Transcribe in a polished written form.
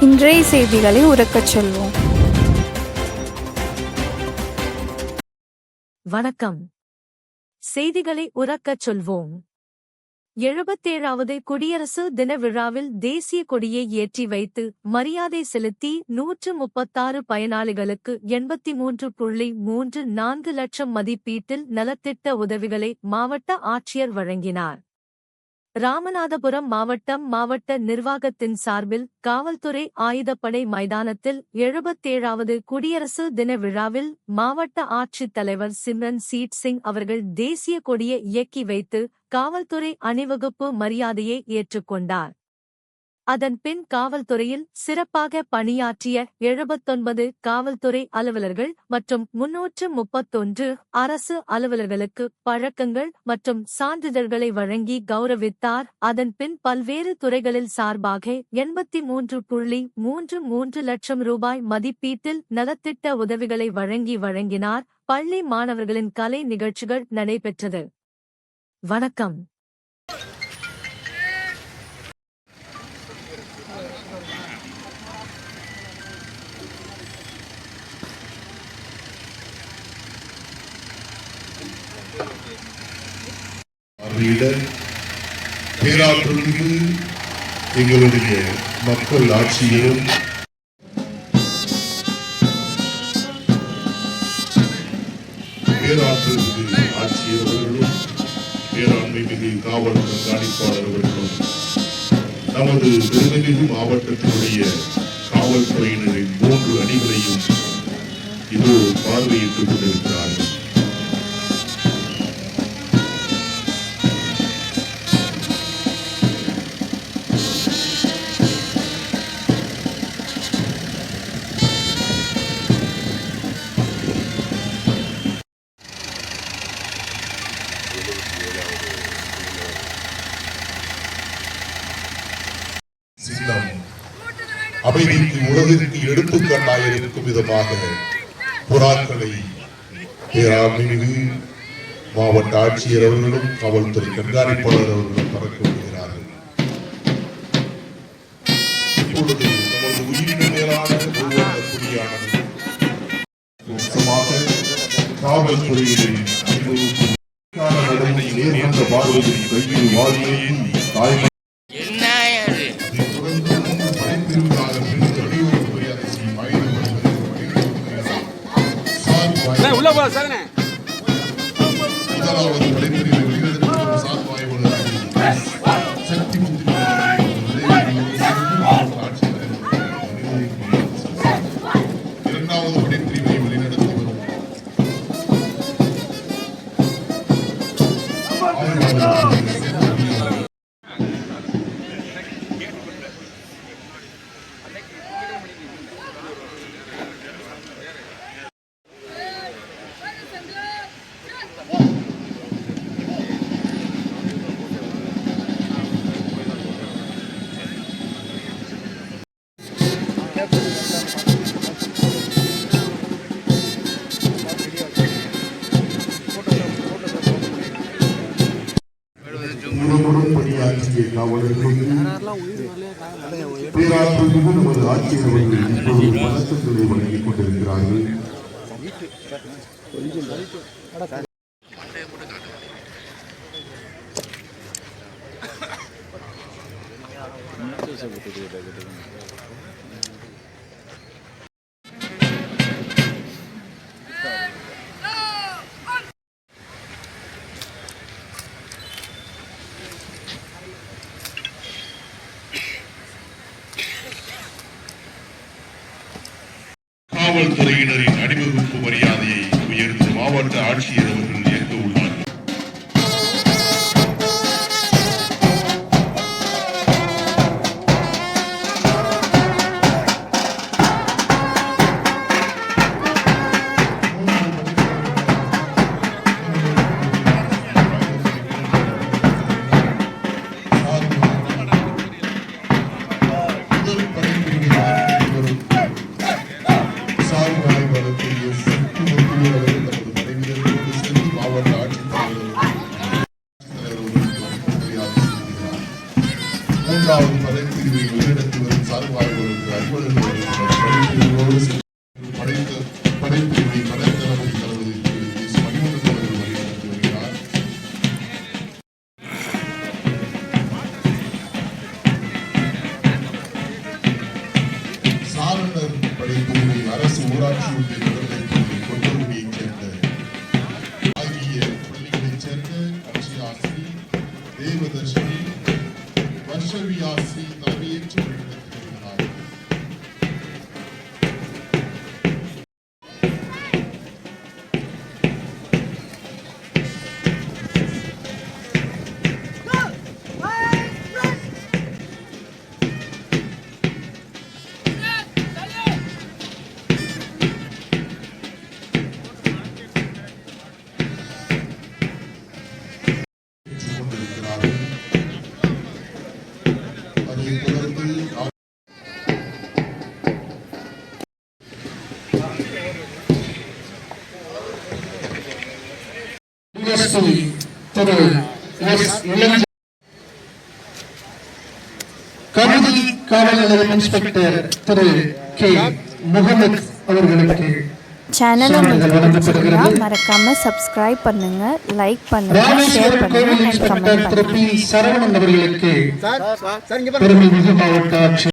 இன்றைய செய்திகளை உரக்கச் சொல்வோம். வணக்கம். செய்திகளை உரக்கச் சொல்வோம். 77வது குடியரசு தின விழாவில் தேசிய கொடியை ஏற்றி வைத்து மரியாதை செலுத்தி 136 பயனாளிகளுக்கு 83.34 லட்சம் மதிப்பீட்டில் நலத்திட்ட உதவிகளை மாவட்ட ஆட்சியர் வழங்கினார். ராமநாதபுரம் மாவட்ட நிர்வாகத்தின் சார்பில் காவல்துறை ஆயுதப்படை மைதானத்தில் 77வது குடியரசு தின விழாவில் மாவட்ட ஆட்சித் தலைவர் சிம்ரன் சீட் சிங் அவர்கள் தேசிய கொடியை இயக்கி வைத்து காவல்துறை அணிவகுப்பு மரியாதையை ஏற்றுக்கொண்டார். அதன் பின் காவல்துறையில் சிறப்பாக பணியாற்றிய 79 காவல்துறை அலுவலர்கள் மற்றும் 331 அரசு அலுவலர்களுக்கு பழக்கங்கள் மற்றும் சான்றிதழ்களை வழங்கி கௌரவித்தார். அதன் பின் பல்வேறு துறைகளில் சார்பாக 83.33 லட்சம் ரூபாய் மதிப்பீட்டில் நலத்திட்ட உதவிகளை வழங்கினார். பள்ளி மாணவர்களின் கலை நிகழ்ச்சிகள் நடைபெற்றது. வணக்கம். பேராற்றலுக்கு எங்களுடைய மக்கள் ஆட்சியரும் பேராற்றலுக்கு ஆட்சியர்களும் பேராண்மை மிகு காவல் கண்காணிப்பாளர்களும் நமது பெருமைமிகு மாவட்டத்தினுடைய காவல்துறையினரின் 3 அணிகளையும் இதோ பார்வையிட்டுக் கொண்டிருக்கிறார்கள். அமைதிக்கு உலகிற்கு எடுத்துக்காட்டாக இருக்கும் விதமாக புறாக்களை பேராண்மைமிகு மாவட்ட ஆட்சியர் அவர்களும் காவல்துறை கண்காணிப்பாளர் அவர்களும் பறக்க விடுகிறார்கள். இப்பொழுது நமது உயிரின மேலான குடியானது காவல்துறையின் பார்வையில் கையில் வாழ்க்கையின் தாய்மை உள்ள போ சரணே. இரண்டாவது படைப்பிரிவை வழிநடத்தி வரும் பணியாற்றிய காவலர்களுக்கு பேராற்றலுக்கு நமது ஆட்சியர்கள் இப்பொழுது பதக்கங்களை வழங்கிக் கொண்டிருக்கிறார்கள். காவல்துறையினரின் அணிவகுப்பு மரியாதையை உயர்ந்த மாவட்ட ஆட்சியர் அவர்கள் ஏற்க உள்ளார். மூன்றாவது பதவிப்பிரிவை வழிநடத்தி வரும் சார்பாளர்களுக்கு தேவதர்ஷினி வர்ஷவியாசி தலைமையேற்று வழிநடத்துகிறார். கொண்டிருக்கிறார்கள். அதைத் தொடர்ந்து கமிதி காவல் நிலைய இன்ஸ்பெக்டர் திரு கே முகமது அவர்களுக்கு சேனலை சான்றிதழ் வழங்கப்படுகிறது. மறக்காம சப்ஸ்கிரைப் பண்ணுங்க, லைக் பண்ணுங்க, ஷேர் ராமேஸ்வரம் பண்ணுங்க கோவில் and இன்ஸ்பெக்டர் கமெண்ட் திரு பண்ணுங்க. பி சரவணன் அவர்களுக்கு பெருமைமிகு மாவட்ட ஆட்சியர்